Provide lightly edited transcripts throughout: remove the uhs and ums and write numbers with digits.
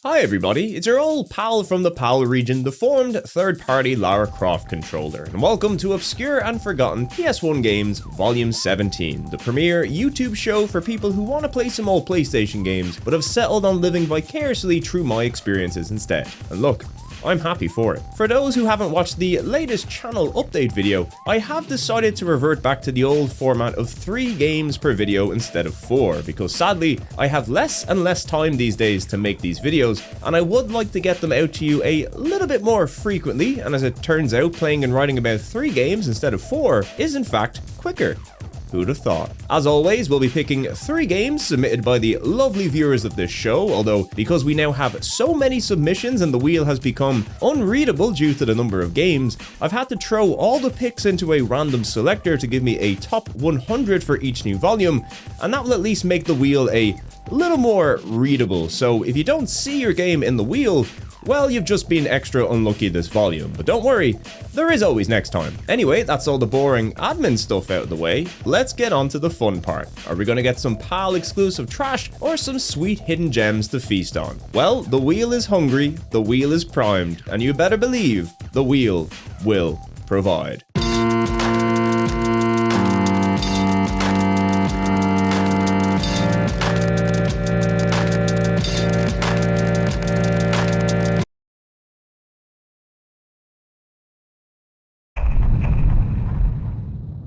Hi everybody, it's your old pal from the PAL region, Deformed third-party Lara Croft controller, and welcome to Obscure and Forgotten PS1 Games Volume 17, the premier YouTube show for people who want to play some old PlayStation games, but have settled on living vicariously through my experiences instead. And look, I'm happy for it. For those who haven't watched the latest channel update video, I have decided to revert back to the old format of 3 games per video instead of 4, because sadly, I have less and less time these days to make these videos, and I would like to get them out to you a little bit more frequently, and as it turns out, playing and writing about 3 games instead of 4 is in fact quicker. Who'd have thought? As always, we'll be picking 3 games submitted by the lovely viewers of this show, although because we now have so many submissions and the wheel has become unreadable due to the number of games, I've had to throw all the picks into a random selector to give me a top 100 for each new volume, and that will at least make the wheel a little more readable. So if you don't see your game in the wheel, well, you've just been extra unlucky this volume, but don't worry, there is always next time. Anyway, that's all the boring admin stuff out of the way. Let's get on to the fun part. Are we gonna get some PAL exclusive trash or some sweet hidden gems to feast on? Well, the wheel is hungry, the wheel is primed, and you better believe the wheel will provide.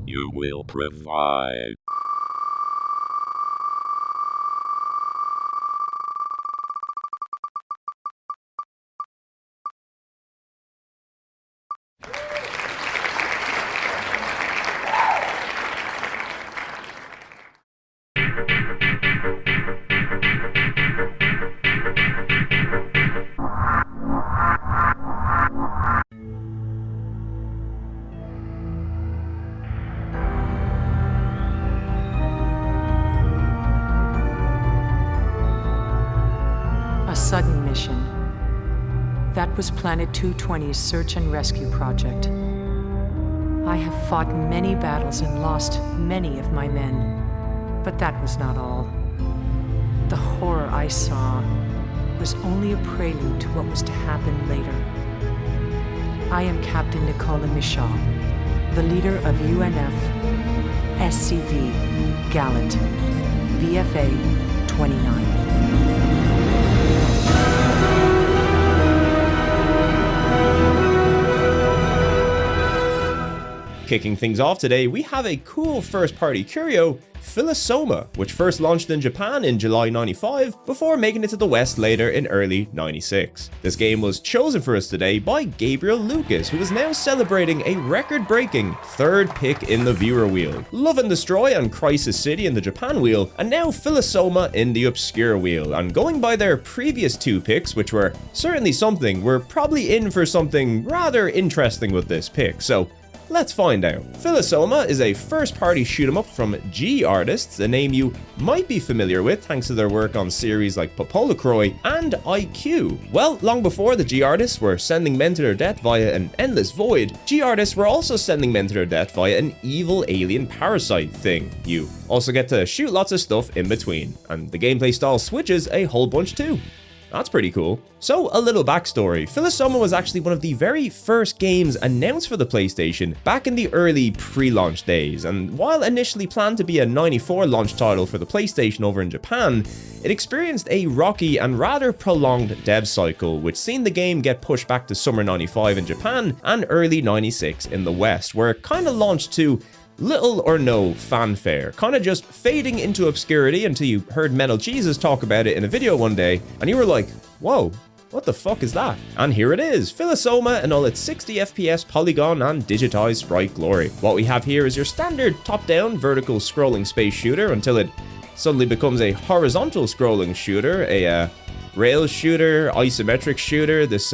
You will provide. A sudden mission. That was Planet 220's search and rescue project. I have fought many battles and lost many of my men, but that was not all. The horror I saw was only a prelude to what was to happen later. I am Captain Nicola Michaud, the leader of UNF SCV Gallant VFA 29. Kicking things off today, we have a cool first-party curio, Philosoma, which first launched in Japan in July 95 before making it to the West later in early 96. This game was chosen for us today by Gabriel Lucas, who is now celebrating a record-breaking 3rd pick in the viewer wheel. Love and Destroy and Crisis City in the Japan wheel, and now Philosoma in the Obscure wheel. And going by their previous 2 picks, which were certainly something, we're probably in for something rather interesting with this pick. So let's find out. Philosoma is a first-party shoot-'em-up from G Artists, a name you might be familiar with thanks to their work on series like Popolacroy and IQ. Well, long before the G Artists were sending men to their death via an endless void, G Artists were also sending men to their death via an evil alien parasite thing. You also get to shoot lots of stuff in between, and the gameplay style switches a whole bunch too. That's pretty cool. So, a little backstory. Philosoma was actually one of the very first games announced for the PlayStation back in the early pre-launch days, and while initially planned to be a 94 launch title for the PlayStation over in Japan, it experienced a rocky and rather prolonged dev cycle, which seen the game get pushed back to summer 95 in Japan and early 96 in the West, where it kinda launched to little or no fanfare, kind of just fading into obscurity until you heard Metal Jesus talk about it in a video one day, and you were like, whoa, what the fuck is that? And here it is, Philosoma in all its 60 FPS polygon and digitized sprite glory. What we have here is your standard top-down vertical scrolling space shooter until it suddenly becomes a horizontal scrolling shooter, a rail shooter, isometric shooter, this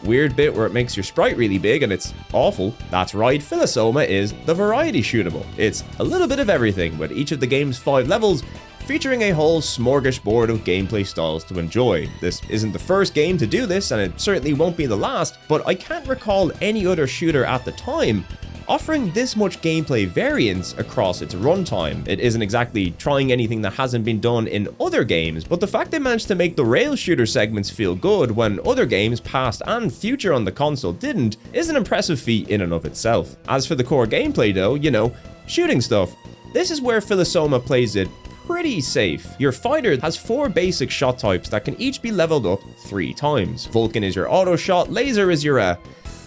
weird bit where it makes your sprite really big and it's awful. That's right, Philosoma is the variety shootable. It's a little bit of everything, with each of the game's 5 levels featuring a whole smorgasbord of gameplay styles to enjoy. This isn't the first game to do this, and it certainly won't be the last, but I can't recall any other shooter at the time offering this much gameplay variance across its runtime. It isn't exactly trying anything that hasn't been done in other games, but the fact they managed to make the rail shooter segments feel good when other games, past and future on the console, didn't, is an impressive feat in and of itself. As for the core gameplay though, you know, shooting stuff, this is where Philosoma plays it pretty safe. Your fighter has 4 basic shot types that can each be leveled up 3 times. Vulcan is your auto shot, laser is your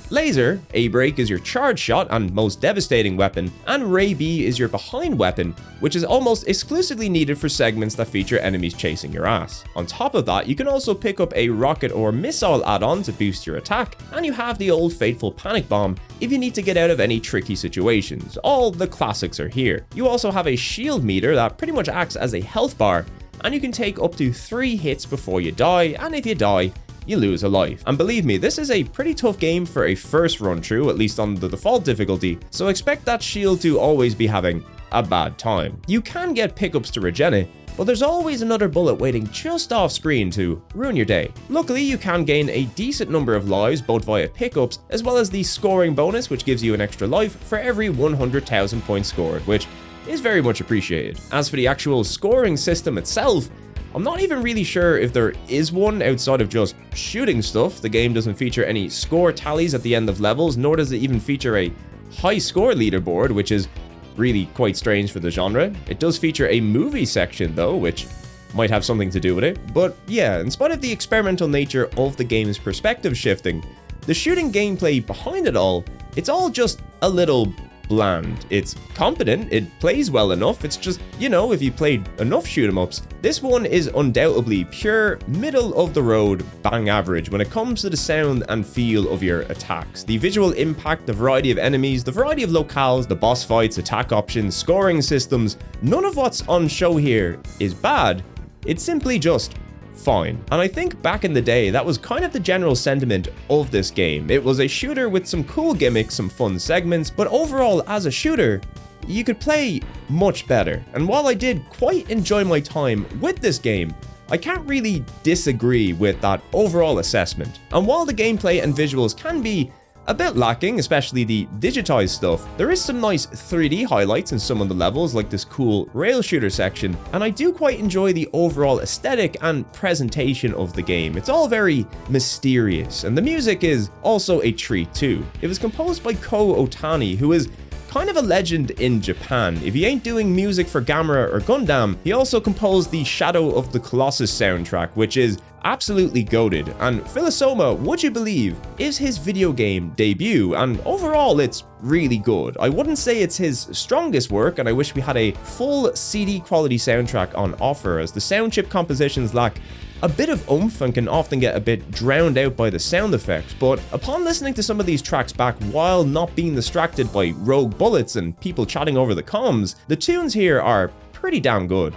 laser, A-Break is your charge shot and most devastating weapon, and Ray B is your behind weapon, which is almost exclusively needed for segments that feature enemies chasing your ass. On top of that, you can also pick up a rocket or missile add-on to boost your attack, and you have the old fateful panic bomb if you need to get out of any tricky situations. All the classics are here. You also have a shield meter that pretty much acts as a health bar, and you can take up to 3 hits before you die, and if you die, you lose a life. And believe me, this is a pretty tough game for a first run through, at least on the default difficulty, so expect that shield to always be having a bad time. You can get pickups to regen it, but there's always another bullet waiting just off screen to ruin your day. Luckily, you can gain a decent number of lives both via pickups, as well as the scoring bonus, which gives you an extra life for every 100,000 points scored, which is very much appreciated. As for the actual scoring system itself, I'm not even really sure if there is one outside of just shooting stuff. The game doesn't feature any score tallies at the end of levels, nor does it even feature a high score leaderboard, which is really quite strange for the genre. It does feature a movie section though, which might have something to do with it. But yeah, in spite of the experimental nature of the game's perspective shifting, the shooting gameplay behind it all, it's all just a little bland. It's competent, it plays well enough, it's just, you know, if you played enough shoot 'em ups. This one is undoubtedly pure middle of the road bang average when it comes to the sound and feel of your attacks. The visual impact, the variety of enemies, the variety of locales, the boss fights, attack options, scoring systems, none of what's on show here is bad, it's simply just fine. And I think back in the day, that was kind of the general sentiment of this game. It was a shooter with some cool gimmicks, some fun segments, but overall as a shooter, you could play much better. And while I did quite enjoy my time with this game, I can't really disagree with that overall assessment. And while the gameplay and visuals can be a bit lacking, especially the digitized stuff, there is some nice 3D highlights in some of the levels, like this cool rail shooter section, and I do quite enjoy the overall aesthetic and presentation of the game. It's all very mysterious, and the music is also a treat too. It was composed by Ko Otani, who is kind of a legend in Japan. If he ain't doing music for Gamera or Gundam, he also composed the Shadow of the Colossus soundtrack, which is absolutely goated. And Philosoma, would you believe, is his video game debut, and overall it's really good. I wouldn't say it's his strongest work, and I wish we had a full CD quality soundtrack on offer, as the sound chip compositions lack a bit of oomph and can often get a bit drowned out by the sound effects, but upon listening to some of these tracks back while not being distracted by rogue bullets and people chatting over the comms, the tunes here are pretty damn good.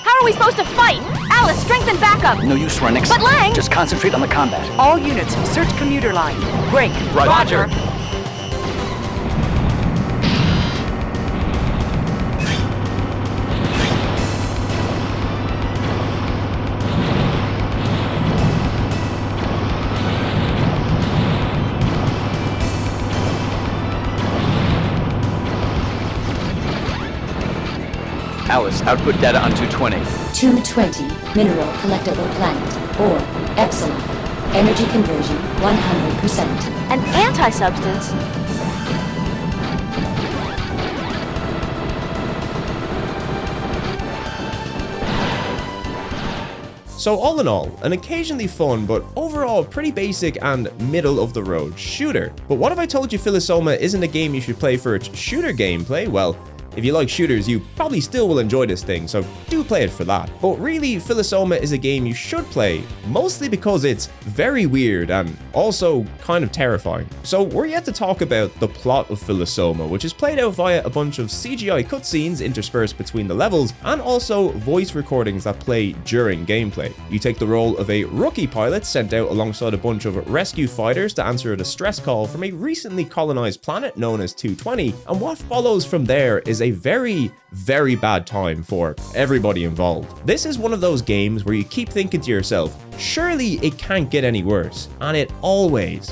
How are we supposed to fight? Alice, strengthen backup! No use running. But Lang! Just concentrate on the combat. All units, search commuter line. Break. Roger. Alice, output data on 220. 220, mineral collectible plant, or Epsilon. Energy conversion, 100%. An anti-substance? So all in all, an occasionally fun, but overall pretty basic and middle of the road shooter. But what if I told you Philosoma isn't a game you should play for its shooter gameplay? Well, if you like shooters, you probably still will enjoy this thing, so do play it for that. But really, Philosoma is a game you should play, mostly because it's very weird and also kind of terrifying. So we're yet to talk about the plot of Philosoma, which is played out via a bunch of CGI cutscenes interspersed between the levels, and also voice recordings that play during gameplay. You take the role of a rookie pilot sent out alongside a bunch of rescue fighters to answer a distress call from a recently colonized planet known as 220, and what follows from there is a very, very bad time for everybody involved. This is one of those games where you keep thinking to yourself, surely it can't get any worse, and it always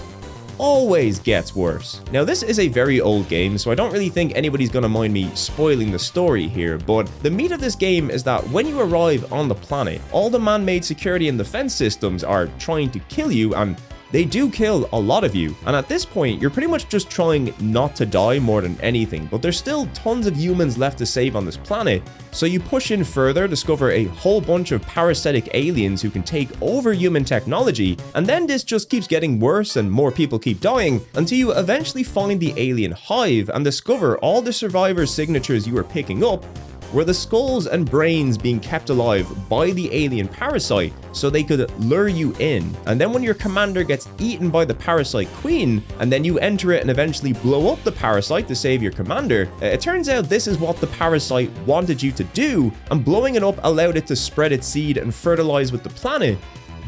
gets worse. Now, this is a very old game, so I don't really think anybody's gonna mind me spoiling the story here, but the meat of this game is that when you arrive on the planet, all the man-made security and defense systems are trying to kill you, and they do kill a lot of you, and at this point, you're pretty much just trying not to die more than anything, but there's still tons of humans left to save on this planet, so you push in further, discover a whole bunch of parasitic aliens who can take over human technology, and then this just keeps getting worse and more people keep dying, until you eventually find the alien hive and discover all the survivors' signatures you were picking up were the skulls and brains being kept alive by the alien parasite so they could lure you in. And then when your commander gets eaten by the parasite queen, and then you enter it and eventually blow up the parasite to save your commander, it turns out this is what the parasite wanted you to do, and blowing it up allowed it to spread its seed and fertilize with the planet,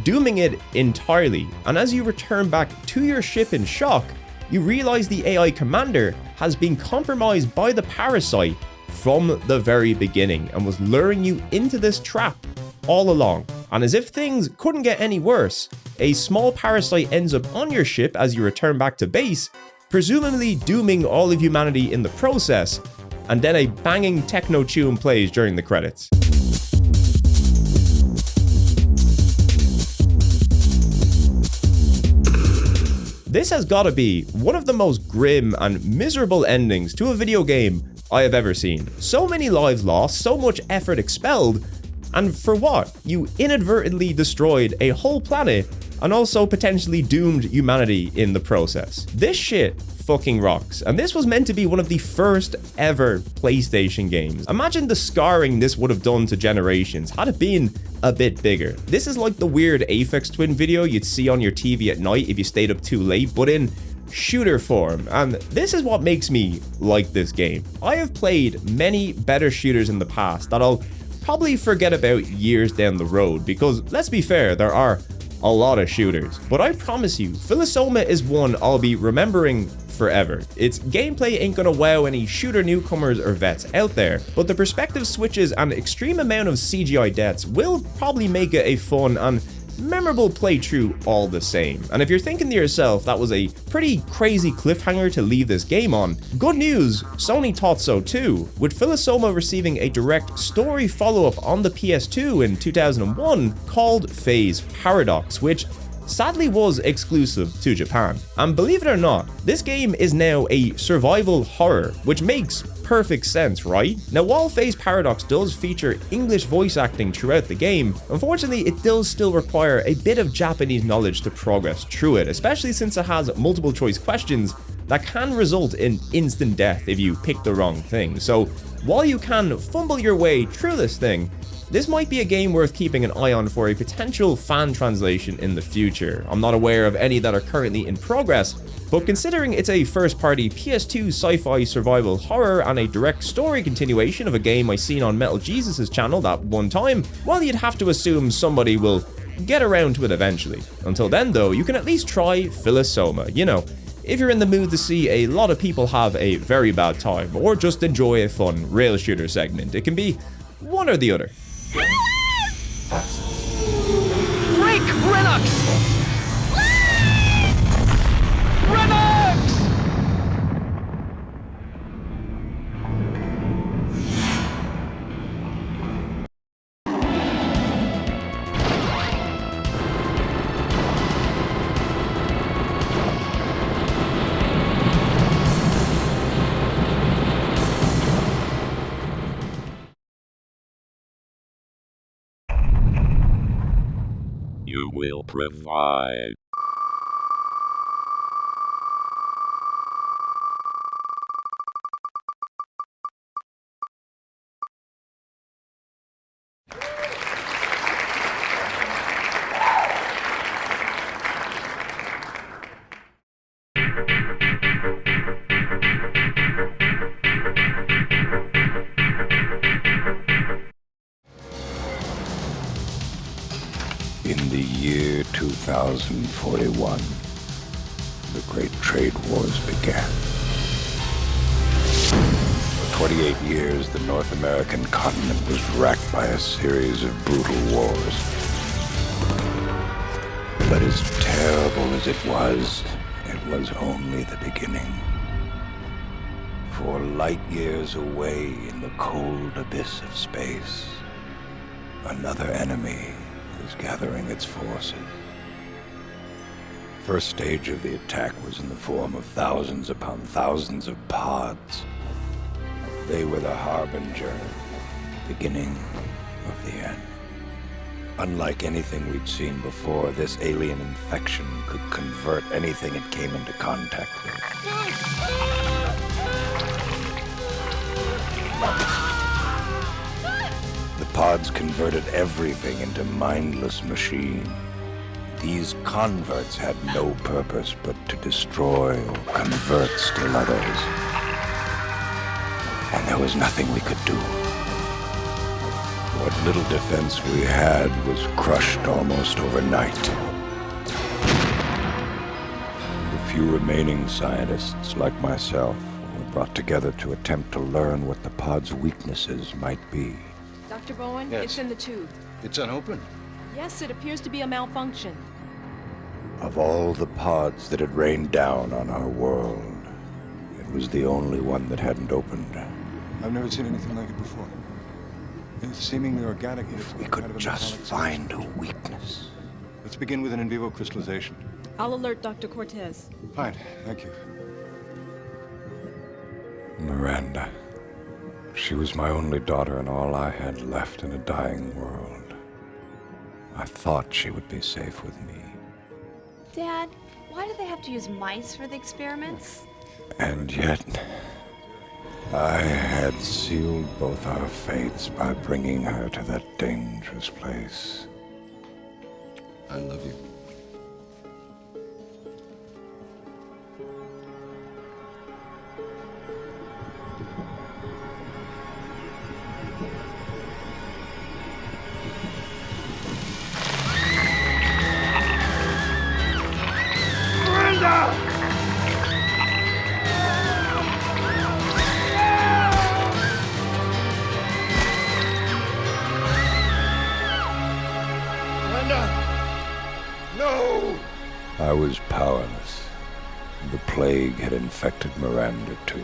dooming it entirely. And as you return back to your ship in shock, you realize the AI commander has been compromised by the parasite from the very beginning and was luring you into this trap all along. And as if things couldn't get any worse, a small parasite ends up on your ship as you return back to base, presumably dooming all of humanity in the process, and then a banging techno tune plays during the credits. This has got to be one of the most grim and miserable endings to a video game I have ever seen. So many lives lost, so much effort expelled, and for what? You inadvertently destroyed a whole planet and also potentially doomed humanity in the process. This shit fucking rocks, and this was meant to be one of the first ever PlayStation games. Imagine the scarring this would have done to generations had it been a bit bigger. This is like the weird Aphex Twin video you'd see on your TV at night if you stayed up too late, but in shooter form, and this is what makes me like this game. I have played many better shooters in the past that I'll probably forget about years down the road, because let's be fair, there are a lot of shooters, but I promise you, Philosoma is one I'll be remembering forever. Its gameplay ain't gonna wow any shooter newcomers or vets out there, but the perspective switches and extreme amount of CGI deaths will probably make it a fun and memorable playthrough all the same. And if you're thinking to yourself that was a pretty crazy cliffhanger to leave this game on, good news, Sony thought so too, with Philosoma receiving a direct story follow-up on the PS2 in 2001 called Phase Paradox, which sadly was exclusive to Japan. And believe it or not, this game is now a survival horror, which makes perfect sense, right? Now, while Phase Paradox does feature English voice acting throughout the game, unfortunately it does still require a bit of Japanese knowledge to progress through it, especially since it has multiple choice questions that can result in instant death if you pick the wrong thing. So while you can fumble your way through this thing, this might be a game worth keeping an eye on for a potential fan translation in the future. I'm not aware of any that are currently in progress, but considering it's a first-party PS2 sci-fi survival horror and a direct story continuation of a game I seen on Metal Jesus' channel that one time, well, you'd have to assume somebody will get around to it eventually. Until then though, you can at least try Philosoma, you know, if you're in the mood to see a lot of people have a very bad time, or just enjoy a fun rail shooter segment. It can be one or the other. Break, Rennox! Rennox! You will provide. In the year 2041, the Great Trade Wars began. 28 years, the North American continent was racked by a series of brutal wars. But as terrible as it was only the beginning. For light years away in the cold abyss of space, another enemy was gathering its forces. First stage of the attack was in the form of thousands upon thousands of pods. They were the Harbinger, beginning of the end. Unlike anything we'd seen before, this alien infection could convert anything it came into contact with. The pods converted everything into mindless machines. These converts had no purpose but to destroy or convert still others. And there was nothing we could do. What little defense we had was crushed almost overnight. The few remaining scientists, like myself, were brought together to attempt to learn what the pod's weaknesses might be. Dr. Bowen, Yes. it's in the tube. It's unopened. Yes, it appears to be a malfunction. Of all the pods that had rained down on our world, it was the only one that hadn't opened. I've never seen anything like it before. It's seemingly organic. If we could just find a weakness. Let's begin with an in vivo crystallization. I'll alert Dr. Cortez. Fine, thank you. Miranda. She was my only daughter and all I had left in a dying world. I thought she would be safe with me. Dad, why do they have to use mice for the experiments? And yet, I had sealed both our fates by bringing her to that dangerous place. I love you. I was powerless. The plague had infected Miranda too.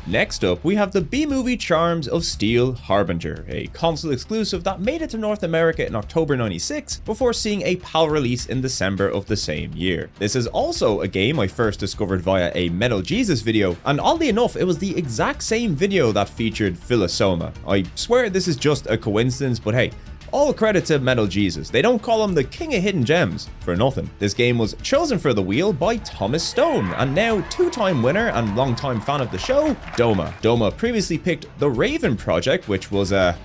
Next up, we have the B-movie charms of Steel Harbinger, a console exclusive that made it to North America in October 96 before seeing a PAL release in December of the same year. This is also a game I first discovered via a Metal Jesus video, and oddly enough, it was the exact same video that featured Philosoma. I swear this is just a coincidence, but hey, all credit to Metal Jesus. They don't call him the king of hidden gems for nothing. This game was chosen for the wheel by Thomas Stone, and now two-time winner and longtime fan of the show, Doma. Doma previously picked the Raven project, which was an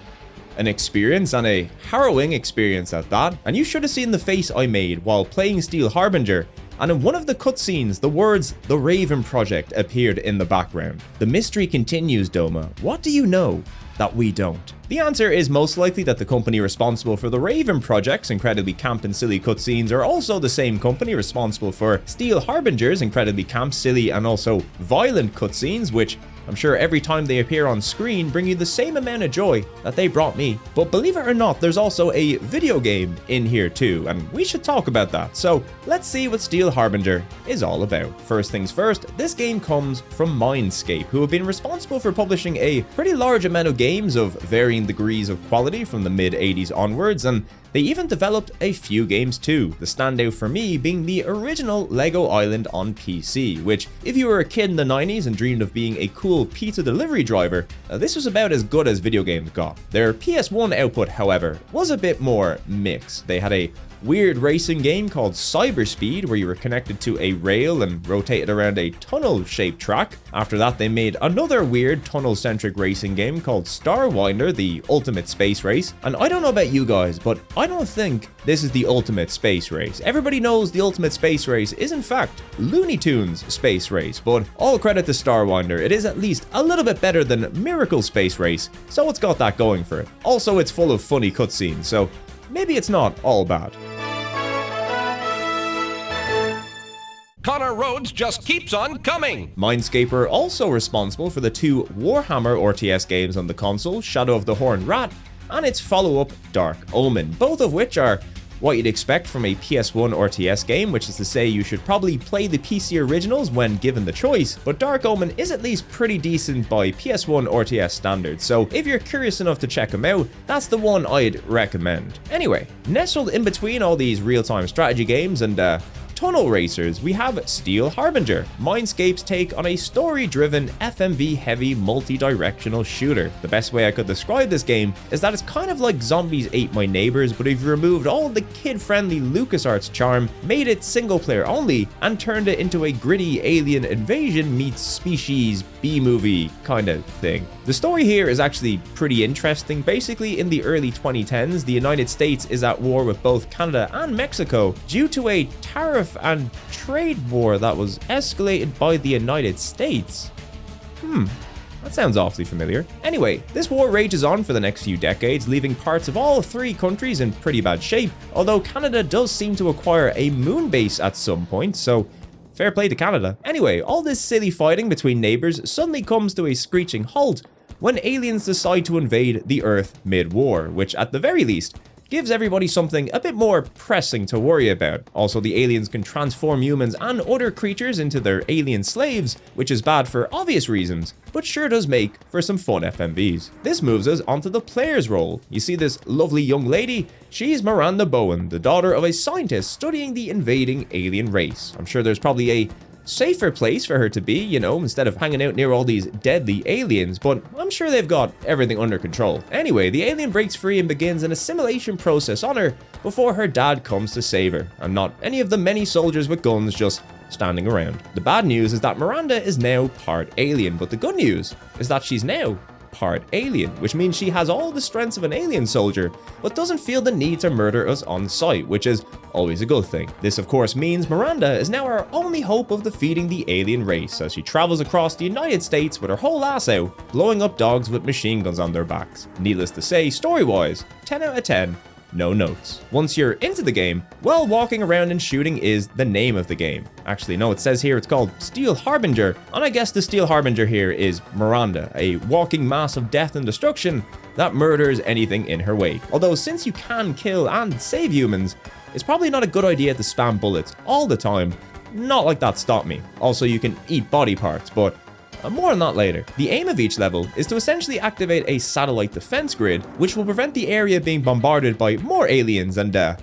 experience, and a harrowing experience at that, and you should have seen the face I made while playing Steel Harbinger, and in one of the cutscenes, the words "The Raven Project" appeared in the background. The mystery continues, Doma. What do you know that we don't? The answer is most likely that the company responsible for the Raven Project's incredibly camp and silly cutscenes are also the same company responsible for Steel Harbinger's incredibly camp, silly, and also violent cutscenes, which I'm sure every time they appear on screen bring you the same amount of joy that they brought me. But believe it or not, there's also a video game in here too, and we should talk about that. So let's see what Steel Harbinger is all about. First things first, this game comes from Mindscape, who have been responsible for publishing a pretty large amount of games of varying degrees of quality from the mid-80s onwards, and they even developed a few games too, the standout for me being the original Lego Island on PC, which, if you were a kid in the 90s and dreamed of being a cool pizza delivery driver, this was about as good as video games got. Their PS1 output, however, was a bit more mixed. They had a weird racing game called Cyberspeed, where you were connected to a rail and rotated around a tunnel-shaped track. After that, they made another weird tunnel-centric racing game called Starwinder, the ultimate space race. And I don't know about you guys, but I don't think this is the ultimate space race. Everybody knows the ultimate space race is in fact Looney Tunes Space Race, but all credit to Starwinder, it is at least a little bit better than Miracle Space Race, so it's got that going for it. Also, it's full of funny cutscenes, so maybe it's not all bad. on our roads just keeps on coming. Mindscaper also responsible for the two Warhammer RTS games on the console, Shadow of the Horned Rat and its follow-up Dark Omen, both of which are what you'd expect from a PS1 RTS game, which is to say you should probably play the PC originals when given the choice, but Dark Omen is at least pretty decent by PS1 RTS standards, so if you're curious enough to check them out, that's the one I'd recommend. Anyway, nestled in between all these real-time strategy games and tunnel racers, we have Steel Harbinger, Mindscape's take on a story-driven, FMV-heavy, multi-directional shooter. The best way I could describe this game is that it's kind of like Zombies Ate My Neighbors, but if you removed all the kid-friendly LucasArts charm, made it single-player only, and turned it into a gritty alien invasion meets species B-movie kind of thing. The story here is actually pretty interesting. Basically, in the early 2010s, the United States is at war with both Canada and Mexico due to a tariff and trade war that was escalated by the United States. That sounds awfully familiar. Anyway, this war rages on for the next few decades, leaving parts of all three countries in pretty bad shape, although Canada does seem to acquire a moon base at some point, so fair play to Canada. Anyway, all this silly fighting between neighbors suddenly comes to a screeching halt when aliens decide to invade the Earth mid-war, which at the very least gives everybody something a bit more pressing to worry about. Also, the aliens can transform humans and other creatures into their alien slaves, which is bad for obvious reasons, but sure does make for some fun FMVs. This moves us onto the player's role. You see this lovely young lady? She's Miranda Bowen, the daughter of a scientist studying the invading alien race. I'm sure there's probably a safer place for her to be, you know, instead of hanging out near all these deadly aliens, but I'm sure they've got everything under control. Anyway, the alien breaks free and begins an assimilation process on her before her dad comes to save her, and not any of the many soldiers with guns just standing around. The bad news is that Miranda is now part alien, but the good news is that she's now part alien, which means she has all the strengths of an alien soldier, but doesn't feel the need to murder us on sight, which is always a good thing. This of course means Miranda is now our only hope of defeating the alien race as she travels across the United States with her whole ass out, blowing up dogs with machine guns on their backs. Needless to say, story-wise, 10 out of 10. No notes. Once you're into the game, well, walking around and shooting is the name of the game. Actually, no, it says here it's called Steel Harbinger, and I guess the Steel Harbinger here is Miranda, a walking mass of death and destruction that murders anything in her wake. Although, since you can kill and save humans, it's probably not a good idea to spam bullets all the time. Not like that stopped me. Also, you can eat body parts, but more on that later. The aim of each level is to essentially activate a satellite defense grid, which will prevent the area being bombarded by more aliens and death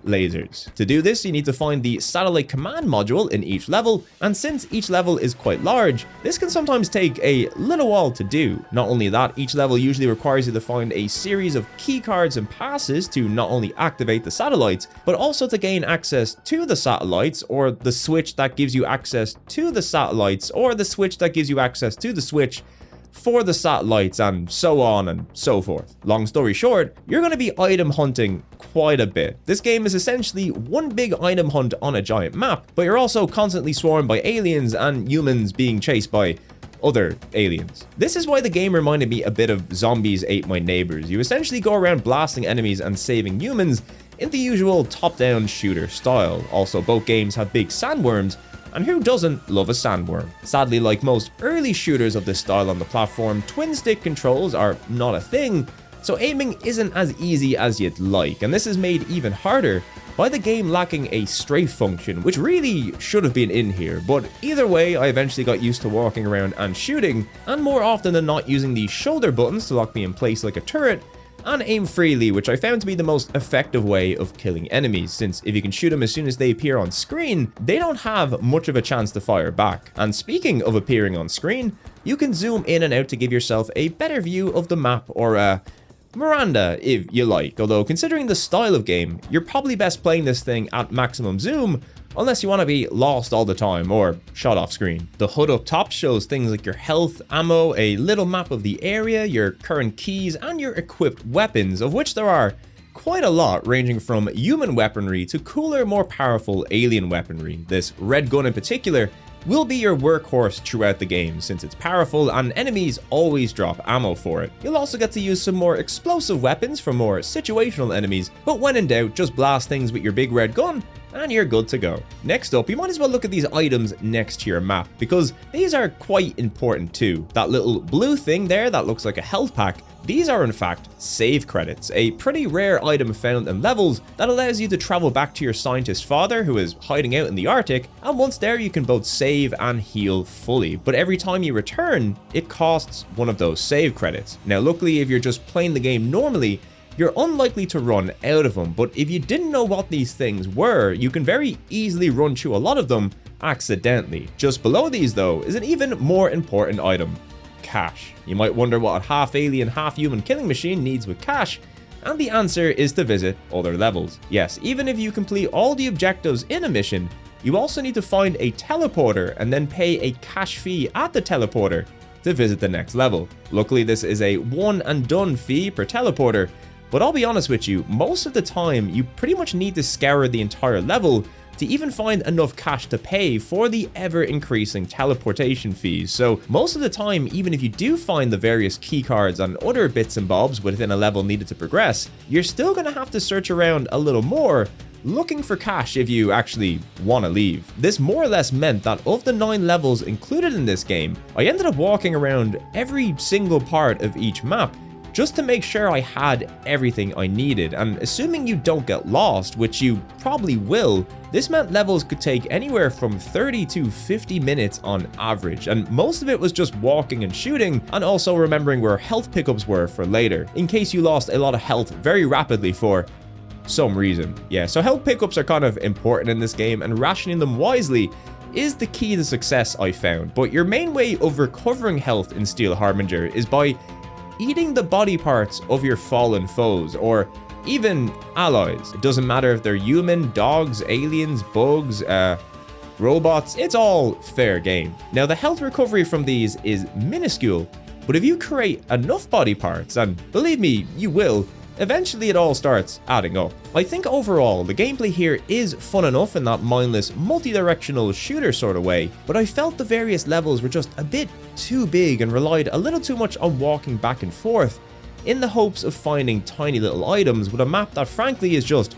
lasers. To do this, you need to find the satellite command module in each level, and since each level is quite large, this can sometimes take a little while to do. Not only that, each level usually requires you to find a series of key cards and passes to not only activate the satellites, but also to gain access to the satellites, or the switch that gives you access to the satellites, or the switch that gives you access to the switch for the satellites, and so on and so forth. Long story short, you're going to be item hunting quite a bit. This game is essentially one big item hunt on a giant map, but you're also constantly swarmed by aliens and humans being chased by other aliens. This is why the game reminded me a bit of Zombies Ate My Neighbors. You essentially go around blasting enemies and saving humans in the usual top-down shooter style. Also, both games have big sandworms, and who doesn't love a sandworm? Sadly, like most early shooters of this style on the platform, twin stick controls are not a thing, so aiming isn't as easy as you'd like, and this is made even harder by the game lacking a strafe function, which really should have been in here. But either way, I eventually got used to walking around and shooting, and more often than not using the shoulder buttons to lock me in place like a turret, and aim freely, which I found to be the most effective way of killing enemies, since if you can shoot them as soon as they appear on screen, they don't have much of a chance to fire back. And speaking of appearing on screen, you can zoom in and out to give yourself a better view of the map, or Miranda, if you like. Although, considering the style of game, you're probably best playing this thing at maximum zoom, unless you want to be lost all the time or shot off screen. The HUD up top shows things like your health, ammo, a little map of the area, your current keys, and your equipped weapons, of which there are quite a lot, ranging from human weaponry to cooler, more powerful alien weaponry. This red gun in particular will be your workhorse throughout the game, since it's powerful and enemies always drop ammo for it. You'll also get to use some more explosive weapons for more situational enemies, but when in doubt, just blast things with your big red gun and you're good to go. Next up, you might as well look at these items next to your map, because these are quite important too. That little blue thing there that looks like a health pack, these are in fact save credits, a pretty rare item found in levels that allows you to travel back to your scientist father who is hiding out in the Arctic, and once there you can both save and heal fully, but every time you return, it costs one of those save credits. Now luckily, if you're just playing the game normally, you're unlikely to run out of them, but if you didn't know what these things were, you can very easily run through a lot of them accidentally. Just below these though is an even more important item: cash. You might wonder what a half alien, half human killing machine needs with cash, and the answer is to visit other levels. Yes, even if you complete all the objectives in a mission, you also need to find a teleporter and then pay a cash fee at the teleporter to visit the next level. Luckily, this is a one and done fee per teleporter, but I'll be honest with you, most of the time you pretty much need to scour the entire level to even find enough cash to pay for the ever increasing teleportation fees. So most of the time, even if you do find the various keycards and other bits and bobs within a level needed to progress, you're still going to have to search around a little more looking for cash if you actually want to leave. This more or less meant that of the 9 levels included in this game, I ended up walking around every single part of each map just to make sure I had everything I needed, and assuming you don't get lost, which you probably will, this meant levels could take anywhere from 30 to 50 minutes on average, and most of it was just walking and shooting, and also remembering where health pickups were for later, in case you lost a lot of health very rapidly for some reason. Yeah, so health pickups are kind of important in this game, and rationing them wisely is the key to success I found, but your main way of recovering health in Steel Harbinger is by eating the body parts of your fallen foes, or even allies. It doesn't matter if they're human, dogs, aliens, bugs, robots, it's all fair game. Now the health recovery from these is minuscule, but if you create enough body parts, and believe me, you will, eventually it all starts adding up. I think overall, the gameplay here is fun enough in that mindless, multi-directional shooter sort of way, but I felt the various levels were just a bit too big and relied a little too much on walking back and forth in the hopes of finding tiny little items with a map that frankly is just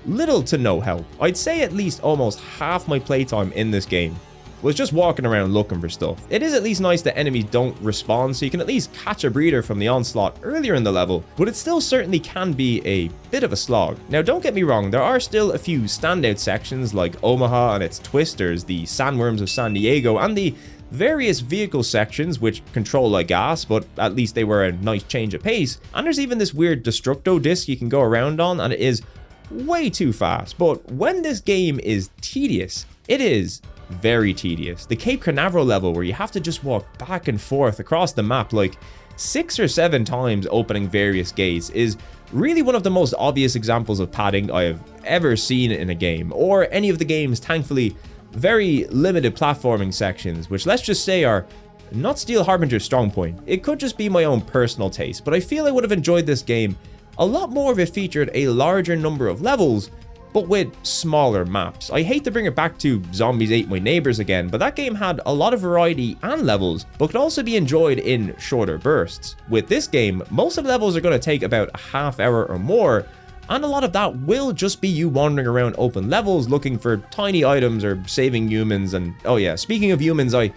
little to no help. I'd say at least almost half my playtime in this game was just walking around looking for stuff. It is at least nice that enemies don't respawn, so you can at least catch a breather from the onslaught earlier in the level, but it still certainly can be a bit of a slog. Now don't get me wrong, there are still a few standout sections like Omaha and its twisters, the sandworms of San Diego, and the various vehicle sections which control like gas, but at least they were a nice change of pace. And there's even this weird destructo disc you can go around on, and it is way too fast. But when this game is tedious, it is very tedious. The Cape Canaveral level, where you have to just walk back and forth across the map like 6 or 7 times opening various gates, is really one of the most obvious examples of padding I have ever seen in a game, or any of the game's thankfully very limited platforming sections, which let's just say are not Steel Harbinger's strong point. It could just be my own personal taste, but I feel I would have enjoyed this game a lot more if it featured a larger number of levels, but with smaller maps. I hate to bring it back to Zombies Ate My Neighbors again, but that game had a lot of variety and levels, but could also be enjoyed in shorter bursts. With this game, most of the levels are going to take about a half hour or more, and a lot of that will just be you wandering around open levels looking for tiny items or saving humans. And oh yeah, speaking of humans, I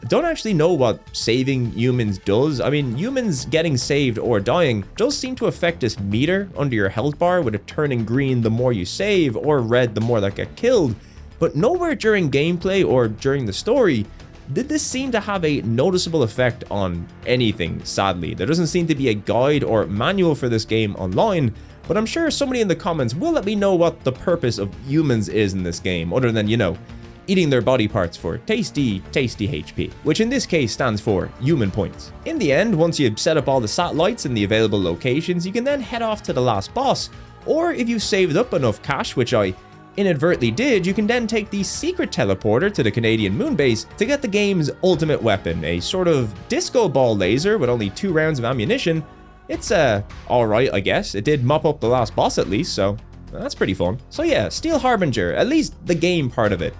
don't actually know what saving humans does. I mean, humans getting saved or dying does seem to affect this meter under your health bar, with it turning green the more you save or red the more that get killed, but nowhere during gameplay or during the story did this seem to have a noticeable effect on anything, sadly. There doesn't seem to be a guide or manual for this game online, but I'm sure somebody in the comments will let me know what the purpose of humans is in this game, other than, you know, eating their body parts for tasty HP, which in this case stands for human points. In the end, once you've set up all the satellites in the available locations, you can then head off to the last boss, or if you've saved up enough cash, which I inadvertently did, you can then take the secret teleporter to the Canadian moon base to get the game's ultimate weapon, a sort of disco ball laser with only 2 rounds of ammunition. It's alright, I guess. It did mop up the last boss at least, so that's pretty fun. So yeah, Steel Harbinger, at least the game part of it,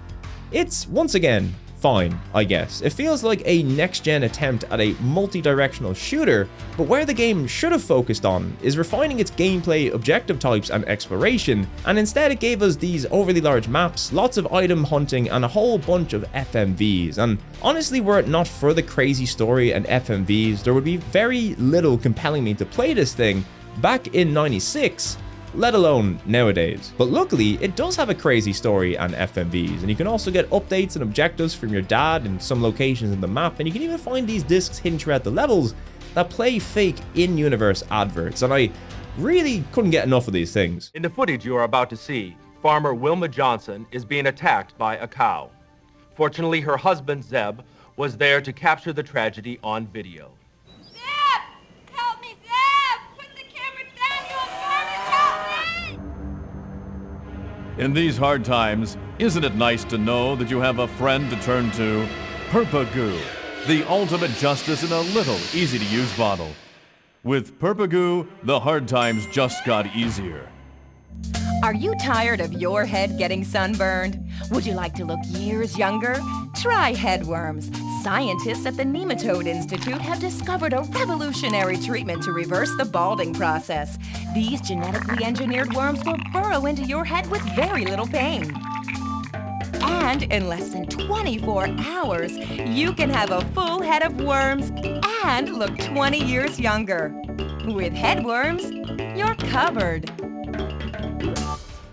it's once again fine, I guess. It feels like a next-gen attempt at a multi-directional shooter, but where the game should have focused on is refining its gameplay, objective types, and exploration, and instead it gave us these overly large maps, lots of item hunting, and a whole bunch of FMVs. And honestly, were it not for the crazy story and FMVs, there would be very little compelling me to play this thing back in '96, let alone nowadays. But luckily, it does have a crazy story and FMVs, and you can also get updates and objectives from your dad in some locations in the map, and you can even find these discs hidden throughout the levels that play fake in-universe adverts, and I really couldn't get enough of these things. In the footage you are about to see, farmer Wilma Johnson is being attacked by a cow. Fortunately, her husband, Zeb, was there to capture the tragedy on video. In these hard times, isn't it nice to know that you have a friend to turn to? Purpagoo, the ultimate justice in a little easy-to-use bottle. With Purpagoo, the hard times just got easier. Are you tired of your head getting sunburned? Would you like to look years younger? Try headworms. Scientists at the Nematode Institute have discovered a revolutionary treatment to reverse the balding process. These genetically engineered worms will burrow into your head with very little pain. And in less than 24 hours, you can have a full head of worms and look 20 years younger. With headworms, you're covered.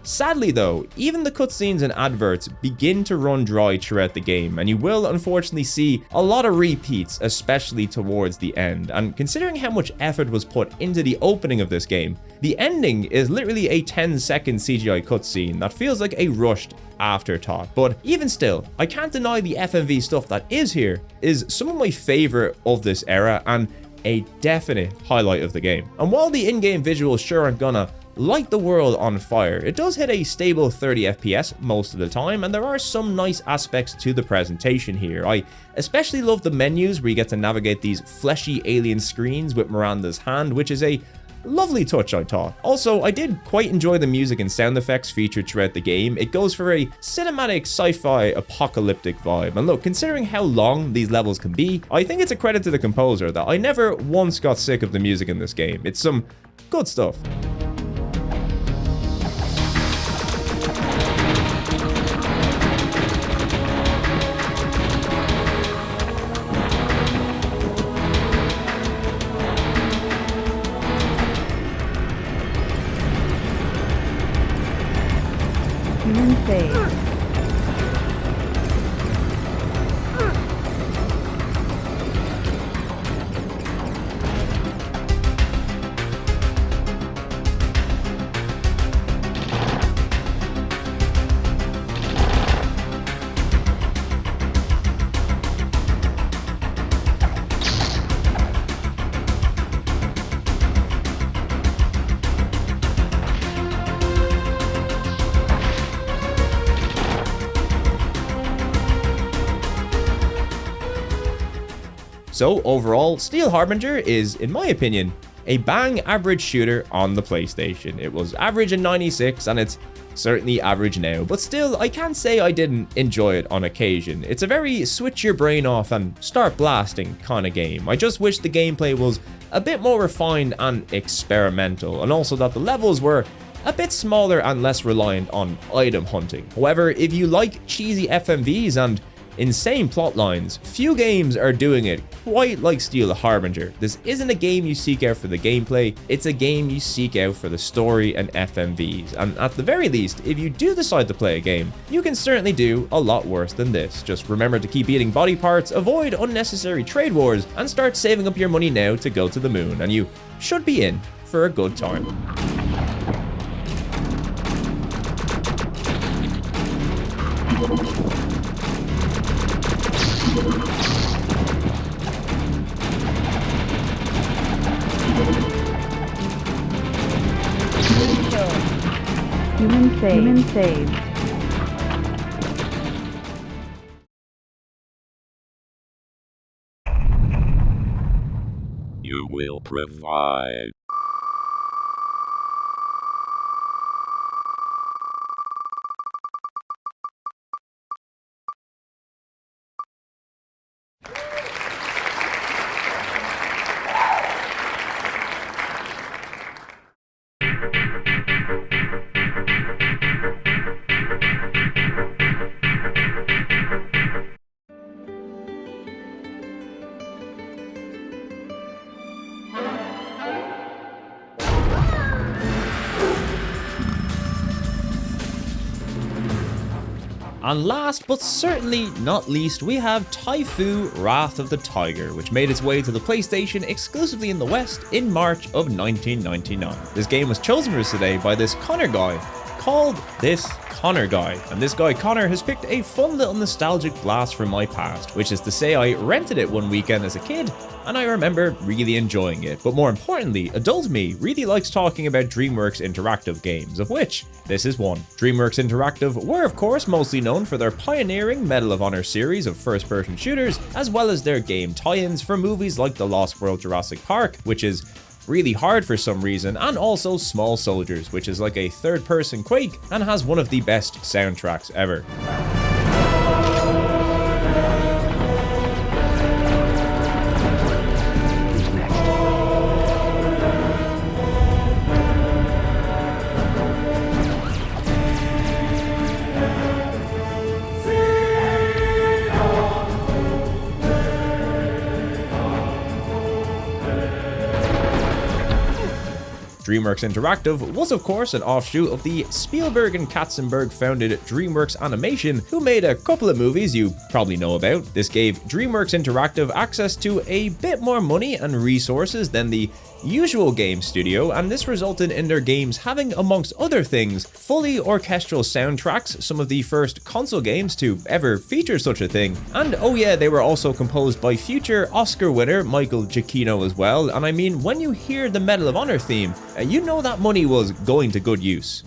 Sadly though, even the cutscenes and adverts begin to run dry throughout the game, and you will unfortunately see a lot of repeats, especially towards the end. And considering how much effort was put into the opening of this game, the ending is literally a 10-second CGI cutscene that feels like a rushed afterthought. But even still, I can't deny the FMV stuff that is here is some of my favorite of this era and a definite highlight of the game. And while the in-game visuals sure aren't gonna light the world on fire, it does hit a stable 30 FPS most of the time, and there are some nice aspects to the presentation here. I especially love the menus where you get to navigate these fleshy alien screens with Miranda's hand, which is a lovely touch, I thought. Also, I did quite enjoy the music and sound effects featured throughout the game. It goes for a cinematic sci-fi apocalyptic vibe, and look, considering how long these levels can be, I think it's a credit to the composer that I never once got sick of the music in this game. It's some good stuff. So overall, Steel Harbinger is, in my opinion, a bang average shooter on the PlayStation. It was average in '96 and it's certainly average now, but still I can't say I didn't enjoy it on occasion. It's a very switch your brain off and start blasting kind of game. I just wish the gameplay was a bit more refined and experimental, and also that the levels were a bit smaller and less reliant on item hunting. However, if you like cheesy FMVs and insane plot lines, few games are doing it quite like Steel Harbinger. This isn't a game you seek out for the gameplay, it's a game you seek out for the story and FMVs. And at the very least, if you do decide to play a game, you can certainly do a lot worse than this. Just remember to keep eating body parts, avoid unnecessary trade wars, and start saving up your money now to go to the moon, and you should be in for a good time. Human saved. Human saved. You will provide. And last but certainly not least, we have Taifu Wrath of the Tiger, which made its way to the PlayStation exclusively in the West in March of 1999. This game was chosen for us today by this Connor guy, and this guy Connor has picked a fun little nostalgic blast from my past, which is to say I rented it one weekend as a kid, and I remember really enjoying it. But more importantly, adult me really likes talking about DreamWorks Interactive games, of which this is one. DreamWorks Interactive were of course mostly known for their pioneering Medal of Honor series of first-person shooters, as well as their game tie-ins for movies like The Lost World Jurassic Park, which is really hard for some reason, and also Small Soldiers, which is like a third-person Quake and has one of the best soundtracks ever. DreamWorks Interactive was of course an offshoot of the Spielberg and Katzenberg founded DreamWorks Animation, who made a couple of movies you probably know about. This gave DreamWorks Interactive access to a bit more money and resources than the usual game studio, and this resulted in their games having, amongst other things, fully orchestral soundtracks, some of the first console games to ever feature such a thing. And oh yeah, they were also composed by future Oscar winner Michael Giacchino as well, and I mean, when you hear the Medal of Honor theme, you know that money was going to good use.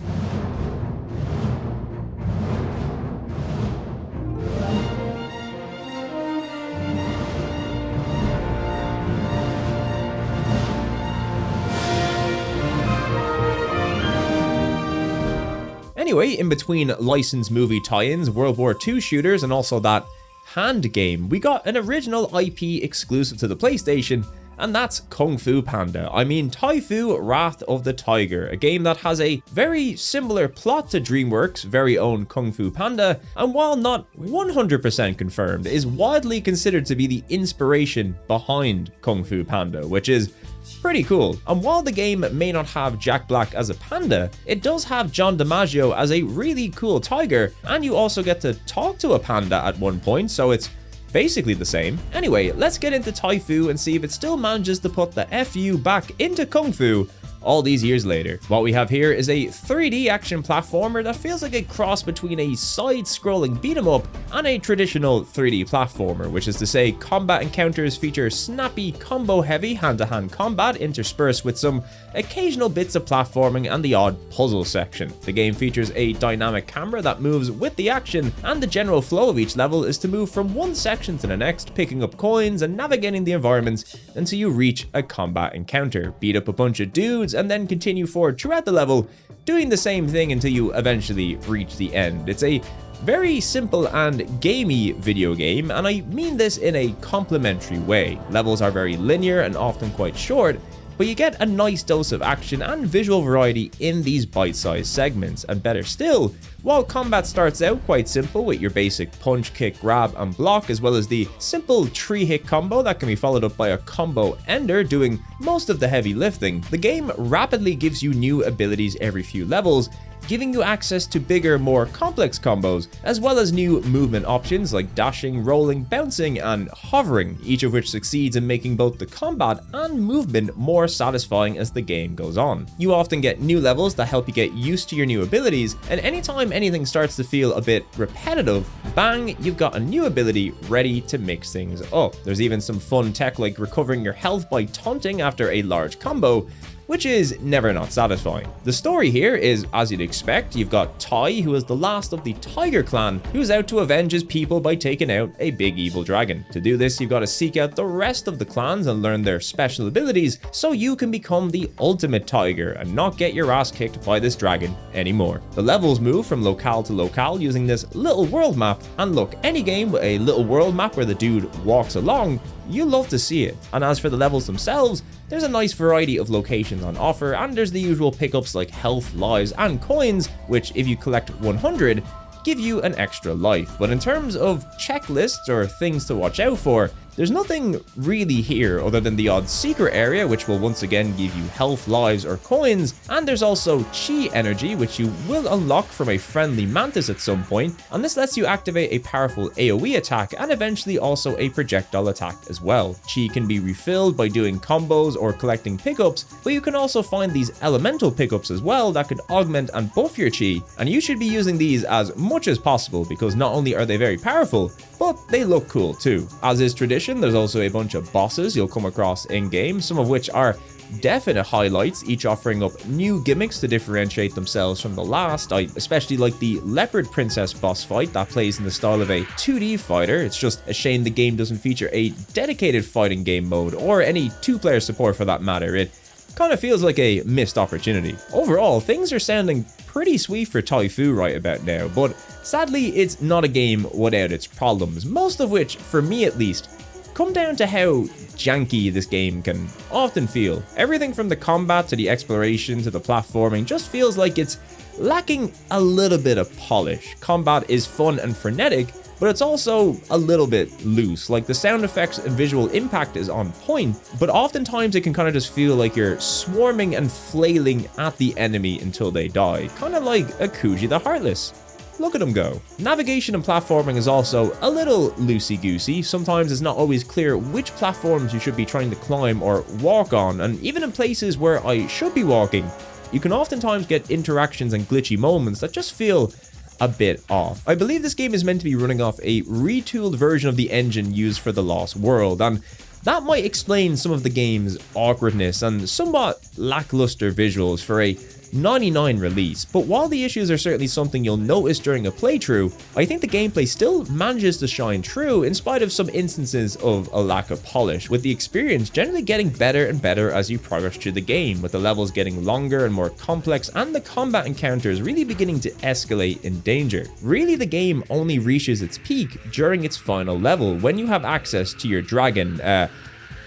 Anyway, in between licensed movie tie-ins, World War II shooters, and also that hand game, we got an original IP exclusive to the PlayStation, and that's Kung Fu Panda. I mean, Taifu Wrath of the Tiger, a game that has a very similar plot to DreamWorks' very own Kung Fu Panda, and while not 100% confirmed, is widely considered to be the inspiration behind Kung Fu Panda, which is pretty cool. And while the game may not have Jack Black as a panda, it does have John DiMaggio as a really cool tiger, and you also get to talk to a panda at one point, so it's basically the same. Anyway, let's get into Taifu and see if it still manages to put the FU back into Kung Fu all these years later. What we have here is a 3D action platformer that feels like a cross between a side-scrolling beat-em-up and a traditional 3D platformer, which is to say combat encounters feature snappy, combo-heavy hand-to-hand combat interspersed with some occasional bits of platforming and the odd puzzle section. The game features a dynamic camera that moves with the action, and the general flow of each level is to move from one section to the next, picking up coins and navigating the environments until you reach a combat encounter, beat up a bunch of dudes, and then continue forward throughout the level, doing the same thing until you eventually reach the end. It's a very simple and gamey video game, and I mean this in a complimentary way. Levels are very linear and often quite short, but you get a nice dose of action and visual variety in these bite-sized segments, and better still, while combat starts out quite simple with your basic punch, kick, grab, and block, as well as the simple 3-hit combo that can be followed up by a combo ender doing most of the heavy lifting, the game rapidly gives you new abilities every few levels, giving you access to bigger, more complex combos, as well as new movement options like dashing, rolling, bouncing, and hovering, each of which succeeds in making both the combat and movement more satisfying as the game goes on. You often get new levels that help you get used to your new abilities, and anytime anything starts to feel a bit repetitive, bang, you've got a new ability ready to mix things up. There's even some fun tech like recovering your health by taunting after a large combo, which is never not satisfying. The story here is, as you'd expect, you've got Tai, who is the last of the Tiger clan, who's out to avenge his people by taking out a big evil dragon. To do this, you've got to seek out the rest of the clans and learn their special abilities so you can become the ultimate tiger and not get your ass kicked by this dragon anymore. The levels move from locale to locale using this little world map, and look, any game with a little world map where the dude walks along, you love to see it. And as for the levels themselves, there's a nice variety of locations on offer, and there's the usual pickups like health, lives, and coins, which if you collect 100, give you an extra life. But in terms of checklists or things to watch out for, There's nothing really here other than the odd secret area, which will once again give you health, lives, or coins, and there's also chi energy, which you will unlock from a friendly mantis at some point, and this lets you activate a powerful AoE attack and eventually also a projectile attack as well. Chi can be refilled by doing combos or collecting pickups, but you can also find these elemental pickups as well that could augment and buff your chi, and you should be using these as much as possible because not only are they very powerful, but they look cool too. As is tradition, there's also a bunch of bosses you'll come across in-game, some of which are definite highlights, each offering up new gimmicks to differentiate themselves from the last. I especially like the Leopard Princess boss fight that plays in the style of a 2D fighter. It's just a shame the game doesn't feature a dedicated fighting game mode, or any two-player support for that matter. It kind of feels like a missed opportunity. Overall, things are sounding pretty sweet for Taifu right about now, but sadly it's not a game without its problems, most of which, for me at least, come down to how janky this game can often feel. Everything from the combat to the exploration to the platforming just feels like it's lacking a little bit of polish. Combat is fun and frenetic, but it's also a little bit loose. Like, the sound effects and visual impact is on point, but oftentimes it can kind of just feel like you're swarming and flailing at the enemy until they die, kind of like Akuji the Heartless. Look at him go. Navigation and platforming is also a little loosey-goosey. Sometimes it's not always clear which platforms you should be trying to climb or walk on, and even in places where I should be walking, you can oftentimes get interactions and glitchy moments that just feel a bit off. I believe this game is meant to be running off a retooled version of the engine used for The Lost World, and that might explain some of the game's awkwardness and somewhat lackluster visuals for a 99 release. But while the issues are certainly something you'll notice during a playthrough, I think the gameplay still manages to shine through in spite of some instances of a lack of polish, with the experience generally getting better and better as you progress through the game, with the levels getting longer and more complex and the combat encounters really beginning to escalate in danger. Really, the game only reaches its peak during its final level, when you have access to your dragon,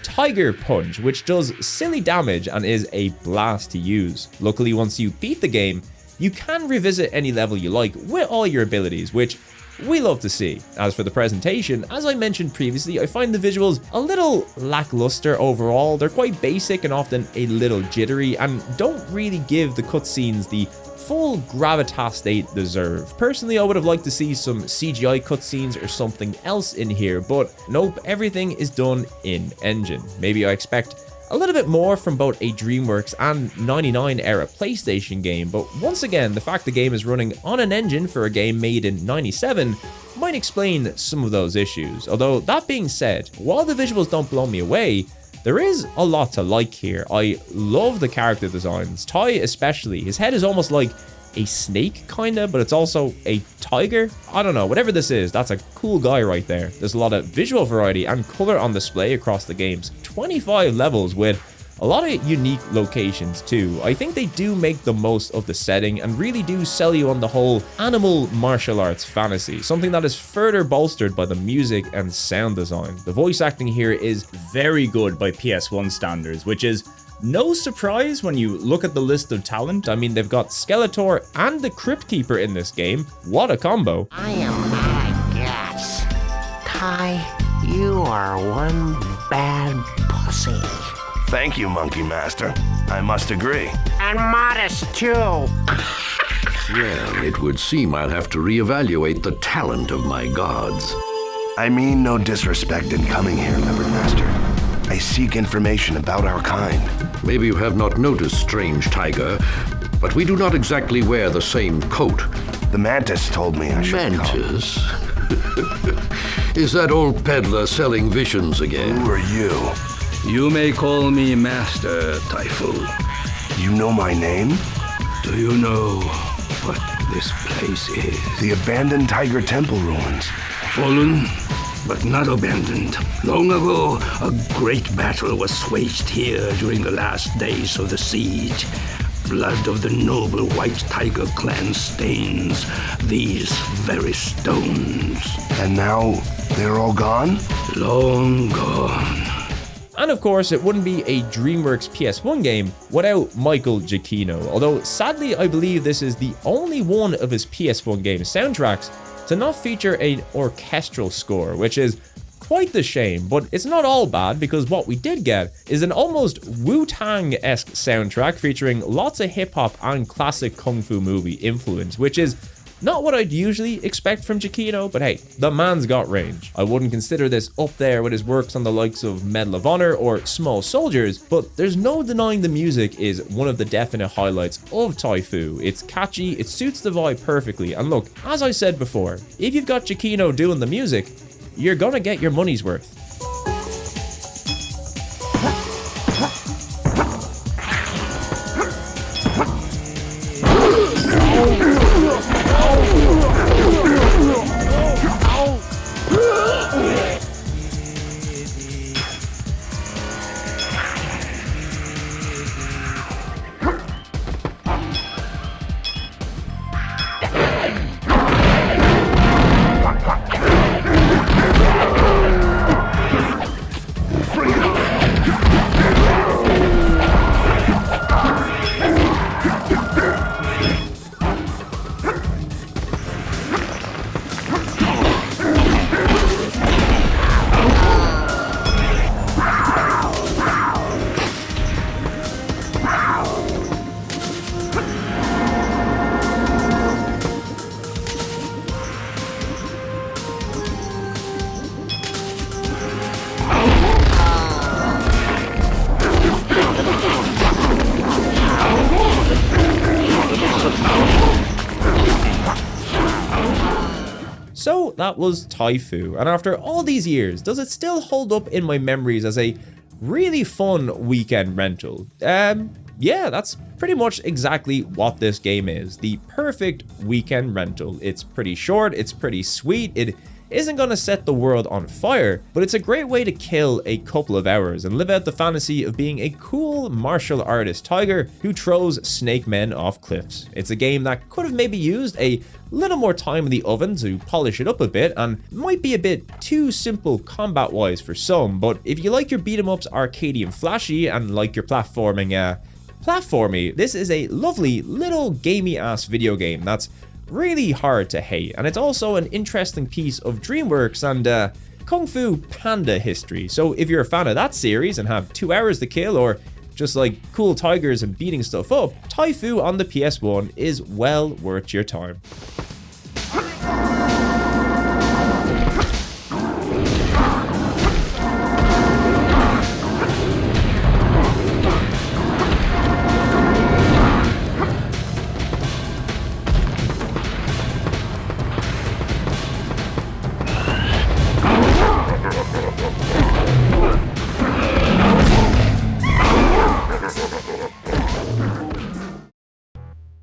Tiger Punch, which does silly damage and is a blast to use. Luckily, once you beat the game, you can revisit any level you like with all your abilities, which we love to see. As for the presentation, as I mentioned previously, I find the visuals a little lackluster overall. They're quite basic and often a little jittery, and don't really give the cutscenes the full gravitas they deserve. Personally, I would have liked to see some CGI cutscenes or something else in here, but nope, everything is done in engine. Maybe I expect a little bit more from both a DreamWorks and 99 era PlayStation game, but once again, the fact the game is running on an engine for a game made in 97 might explain some of those issues. Although, that being said, while the visuals don't blow me away, there is a lot to like here. I love the character designs, Tai especially. His head is almost like a snake kinda, but it's also a tiger. I don't know, whatever this is, that's a cool guy right there. There's a lot of visual variety and color on display across the game's 25 levels, with a lot of unique locations too. I think they do make the most of the setting and really do sell you on the whole animal martial arts fantasy, something that is further bolstered by the music and sound design. The voice acting here is very good by PS1 standards, which is no surprise when you look at the list of talent. I mean, they've got Skeletor and the Crypt Keeper in this game. What a combo. I am out of gas. Tai, you are one bad pussy. Thank you, Monkey Master. I must agree. And modest, too. Well, it would seem I'll have to reevaluate the talent of my gods. I mean no disrespect in coming here, Leopard Master. I seek information about our kind. Maybe you have not noticed, strange tiger, but we do not exactly wear the same coat. The Mantis told me I should Mantis? Is that old peddler selling visions again? Who are you? You may call me Master Taifu. You know my name? Do you know what this place is? The abandoned Tiger Temple ruins. Fallen, but not abandoned. Long ago, a great battle was waged here during the last days of the siege. Blood of the noble White Tiger clan stains these very stones. And now they're all gone? Long gone. And of course, it wouldn't be a DreamWorks PS1 game without Michael Giacchino, although sadly I believe this is the only one of his PS1 game soundtracks to not feature an orchestral score, which is quite the shame, but it's not all bad because what we did get is an almost Wu-Tang-esque soundtrack featuring lots of hip-hop and classic kung fu movie influence, which is not what I'd usually expect from Giacchino, but hey, the man's got range. I wouldn't consider this up there with his works on the likes of Medal of Honor or Small Soldiers, but there's no denying the music is one of the definite highlights of Taifu. It's catchy, it suits the vibe perfectly, and look, as I said before, if you've got Giacchino doing the music, you're gonna get your money's worth. So that was Taifu, and after all these years, does it still hold up in my memories as a really fun weekend rental? Yeah, that's pretty much exactly what this game is. The perfect weekend rental. It's pretty short, it's pretty sweet, it isn't going to set the world on fire, but it's a great way to kill a couple of hours and live out the fantasy of being a cool martial artist tiger who throws snake men off cliffs. It's a game that could have maybe used a little more time in the oven to polish it up a bit and might be a bit too simple combat wise for some, but if you like your beat 'em ups arcadey and flashy and like your platformy, this is a lovely little gamey ass video game that's really hard to hate, and it's also an interesting piece of DreamWorks and Kung Fu Panda history. So if you're a fan of that series and have 2 hours to kill, or just like cool tigers and beating stuff up, Taifu on the PS1 is well worth your time.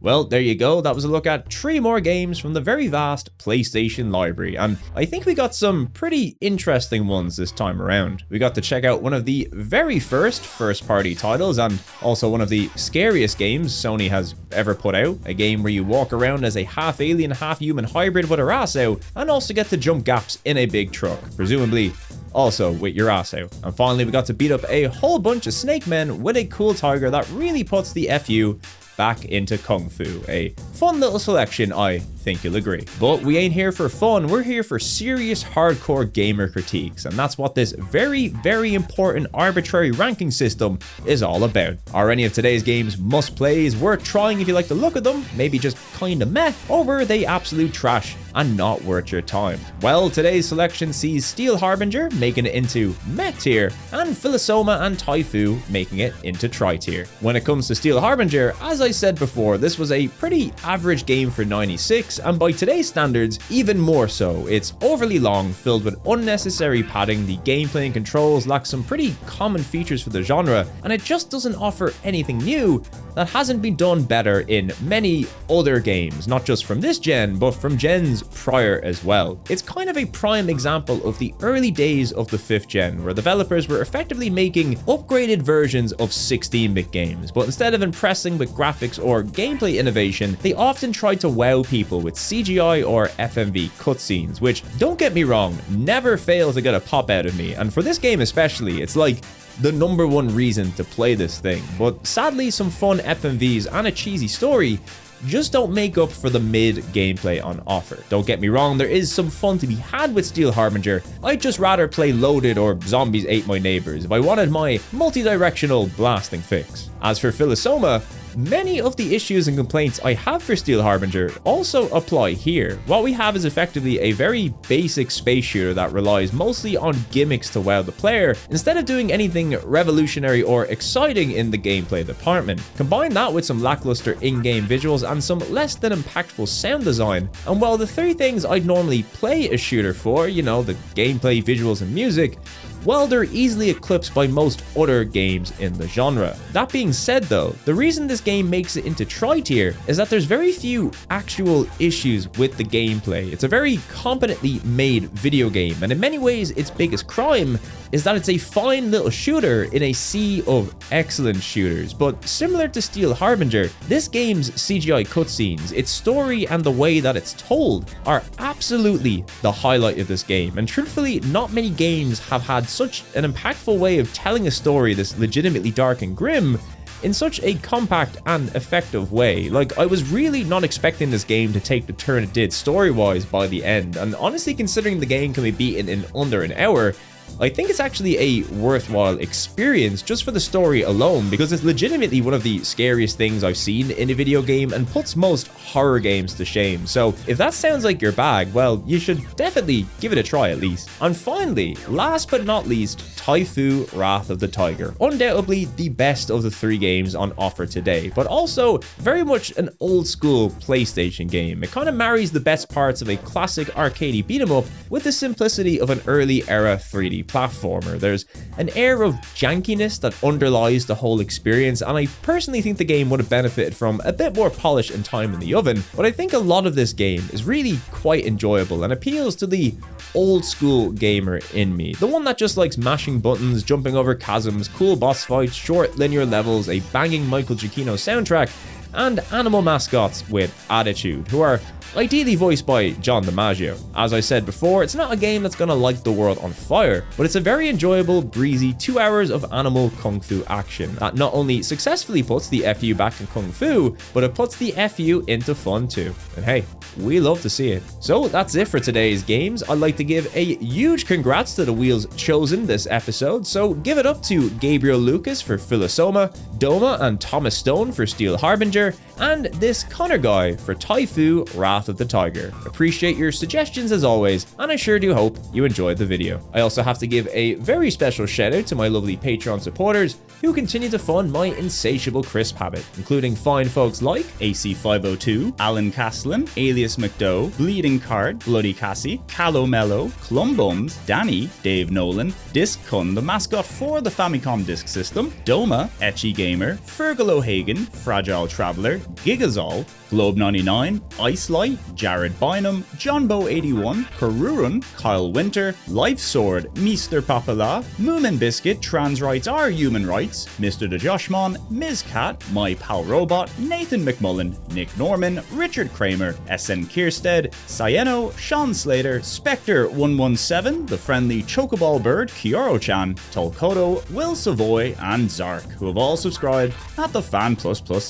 Well, there you go. That was a look at 3 more games from the very vast PlayStation library, and I think we got some pretty interesting ones this time around. We got to check out one of the very first-party titles, and also one of the scariest games Sony has ever put out, a game where you walk around as a half-alien, half-human hybrid with a ass out, and also get to jump gaps in a big truck, presumably also with your ass out. And finally, we got to beat up a whole bunch of snake men with a cool tiger that really puts the FU back into Kung Fu. A fun little selection, I think you'll agree. But we ain't here for fun, we're here for serious hardcore gamer critiques, and that's what this very, very important arbitrary ranking system is all about. Are any of today's games must-plays, worth trying if you like the look of them, maybe just kinda meh, or were they absolute trash and not worth your time? Well, today's selection sees Steel Harbinger making it into meh tier, and Philosoma and Taifu making it into tri tier. When it comes to Steel Harbinger, as I said before, this was a pretty average game for 96, and by today's standards, even more so. It's overly long, filled with unnecessary padding, the gameplay and controls lack some pretty common features for the genre, and it just doesn't offer anything new that hasn't been done better in many other games, not just from this gen, but from gens prior as well. It's kind of a prime example of the early days of the 5th gen, where developers were effectively making upgraded versions of 16-bit games, but instead of impressing with graphics or gameplay innovation, they often tried to wow people with CGI or FMV cutscenes, which, don't get me wrong, never fail to get a pop out of me, and for this game especially, it's like the #1 reason to play this thing. But sadly, some fun FMVs and a cheesy story just don't make up for the mid gameplay on offer. Don't get me wrong, there is some fun to be had with Steel Harbinger. I'd just rather play Loaded or Zombies Ate My Neighbors if I wanted my multi-directional blasting fix. As for Philosoma, many of the issues and complaints I have for Steel Harbinger also apply here. What we have is effectively a very basic space shooter that relies mostly on gimmicks to wow the player, instead of doing anything revolutionary or exciting in the gameplay department. Combine that with some lackluster in-game visuals and some less than impactful sound design, and while the three things I'd normally play a shooter for, you know, the gameplay, visuals, and music, well, they're easily eclipsed by most other games in the genre. That being said though, the reason this game makes it into tri-tier is that there's very few actual issues with the gameplay. It's a very competently made video game, and in many ways its biggest crime is that it's a fine little shooter in a sea of excellent shooters. But similar to Steel Harbinger, this game's CGI cutscenes, its story, and the way that it's told are absolutely the highlight of this game, and truthfully not many games have had such an impactful way of telling a story this legitimately dark and grim in such a compact and effective way. Like, I was really not expecting this game to take the turn it did story-wise by the end, and honestly, considering the game can be beaten in under an hour, I think it's actually a worthwhile experience just for the story alone, because it's legitimately one of the scariest things I've seen in a video game and puts most horror games to shame. So if that sounds like your bag, well, you should definitely give it a try at least. And finally, last but not least, Taifu Wrath of the Tiger. Undoubtedly the best of the three games on offer today, but also very much an old school PlayStation game. It kind of marries the best parts of a classic arcadey beat 'em up with the simplicity of an early era 3D platformer. There's an air of jankiness that underlies the whole experience, and I personally think the game would have benefited from a bit more polish and time in the oven, but I think a lot of this game is really quite enjoyable and appeals to the old school gamer in me, the one that just likes mashing buttons, jumping over chasms, cool boss fights, short linear levels, a banging Michael Giacchino soundtrack, and animal mascots with attitude, who are ideally voiced by John DiMaggio. As I said before, it's not a game that's gonna light the world on fire, but it's a very enjoyable, breezy 2 hours of animal kung fu action that not only successfully puts the FU back in kung fu, but it puts the FU into fun too. And hey, we love to see it. So that's it for today's games. I'd like to give a huge congrats to the wheels chosen this episode, so give it up to Gabriel Lucas for Philosoma, Doma and Thomas Stone for Steel Harbinger, and this Connor guy for Taifu Wrath of the Tiger. Appreciate your suggestions as always, and I sure do hope you enjoyed the video. I also have to give a very special shout out to my lovely Patreon supporters who continue to fund my insatiable crisp habit, including fine folks like AC502, Alan Castellan, Alias McDowell, Bleeding Card, Bloody Cassie, Callow Mellow, Clumbums, Danny, Dave Nolan, Disc Kun, the mascot for the Famicom Disk System, Doma, Etchy Gamer, Fergal O'Hagan, Fragile Traveler, Gigazol, Globe99, Ice Light, Jared Bynum, Johnbo81, Karurun, Kyle Winter, Life Sword, Mr. Papala, Moomin Biscuit, Trans Rights Are Human Rights, Mr. The Joshmon, Ms. Cat, My Pal Robot, Nathan McMullen, Nick Norman, Richard Kramer, SN Kierstead, Cyeno, Sean Slater, Spectre117, The Friendly Chocoball Bird, Kioro-chan, Tolkoto, Will Savoy, and Zark, who have all subscribed at the Fan++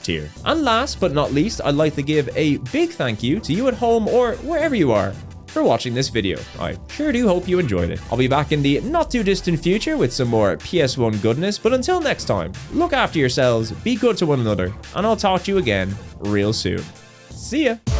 tier. And last but not least, I'd like to give a big thank you to you at home or wherever you are for watching this video. I sure do hope you enjoyed it. I'll be back in the not too distant future with some more PS1 goodness, but until next time, look after yourselves, be good to one another, and I'll talk to you again real soon. See ya!